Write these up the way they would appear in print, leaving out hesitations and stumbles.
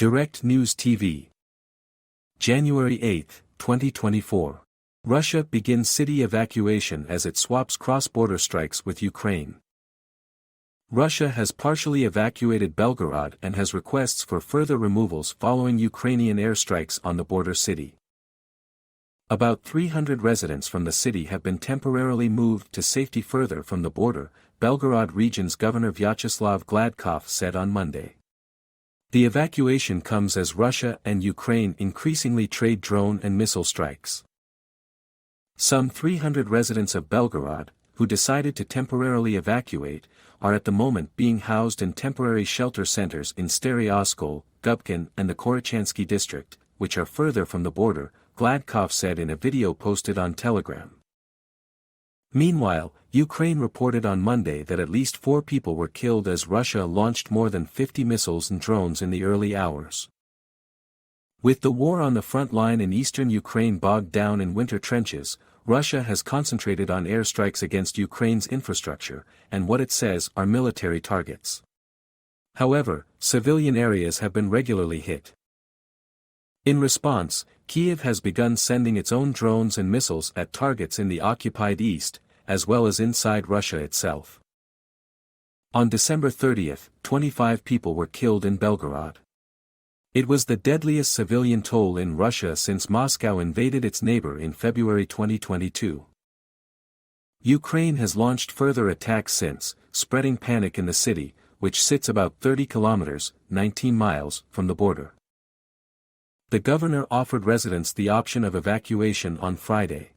Direct News TV. January 8, 2024. Russia begins city evacuation as it swaps cross-border strikes with Ukraine. Russia has partially evacuated Belgorod and has requests for further removals following Ukrainian airstrikes on the border city. About 300 residents from the city have been temporarily moved to safety further from the border, Belgorod region's Governor Vyacheslav Gladkov said on Monday. The evacuation comes as Russia and Ukraine increasingly trade drone and missile strikes. Some 300 residents of Belgorod, who decided to temporarily evacuate, are at the moment being housed in temporary shelter centers in Stary Oskol, Gubkin and the Korochansky district, which are further from the border, Gladkov said in a video posted on Telegram. Meanwhile, Ukraine reported on Monday that at least 4 people were killed as Russia launched more than 50 missiles and drones in the early hours. With the war on the front line in eastern Ukraine bogged down in winter trenches, Russia has concentrated on airstrikes against Ukraine's infrastructure, and what it says are military targets. However, civilian areas have been regularly hit. In response, Kyiv has begun sending its own drones and missiles at targets in the occupied east, as well as inside Russia itself. On December 30, 25 people were killed in Belgorod. It was the deadliest civilian toll in Russia since Moscow invaded its neighbor in February 2022. Ukraine has launched further attacks since, spreading panic in the city, which sits about 30 kilometers, 19 miles, from the border. The governor offered residents the option of evacuation on Friday.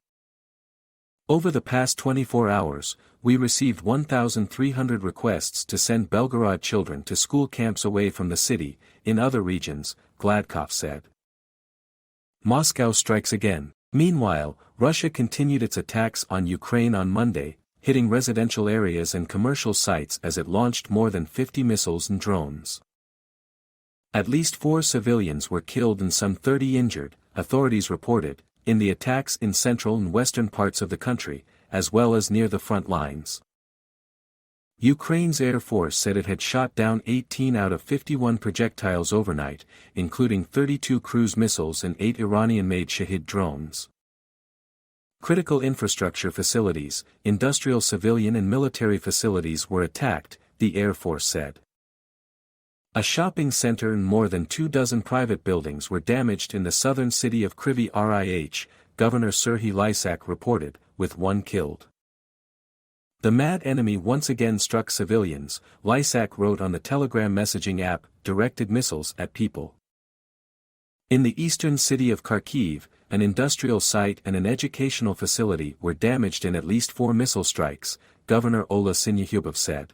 Over the past 24 hours, we received 1,300 requests to send Belgorod children to school camps away from the city, in other regions, Gladkov said. Moscow strikes again. Meanwhile, Russia continued its attacks on Ukraine on Monday, hitting residential areas and commercial sites as it launched more than 50 missiles and drones. At least 4 civilians were killed and some 30 injured, authorities reported, in the attacks in central and western parts of the country, as well as near the front lines. Ukraine's Air Force said it had shot down 18 out of 51 projectiles overnight, including 32 cruise missiles and 8 Iranian-made Shahid drones. Critical infrastructure facilities, industrial civilian and military facilities were attacked, the Air Force said. A shopping center and more than 24 private buildings were damaged in the southern city of Kryvyi Rih, Governor Serhiy Lysak reported, with 1 killed. The mad enemy once again struck civilians, Lysak wrote on the Telegram messaging app, directed missiles at people. In the eastern city of Kharkiv, an industrial site and an educational facility were damaged in at least 4 missile strikes, Governor Ola Sinyahubov said.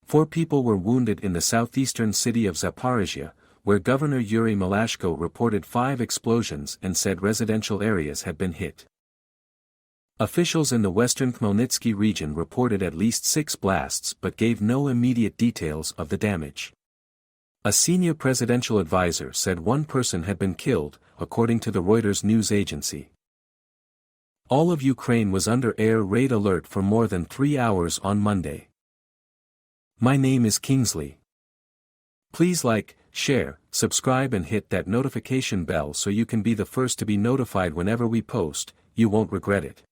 4 people were wounded in the southeastern city of Zaporizhia, where Governor Yuri Malashko reported 5 explosions and said residential areas had been hit. Officials in the western Khmelnytsky region reported at least 6 blasts but gave no immediate details of the damage. A senior presidential advisor said 1 person had been killed, according to the Reuters news agency. All of Ukraine was under air raid alert for more than 3 hours on Monday. My name is Kingsley. Please like, share, subscribe and hit that notification bell so you can be the first to be notified whenever we post. You won't regret it.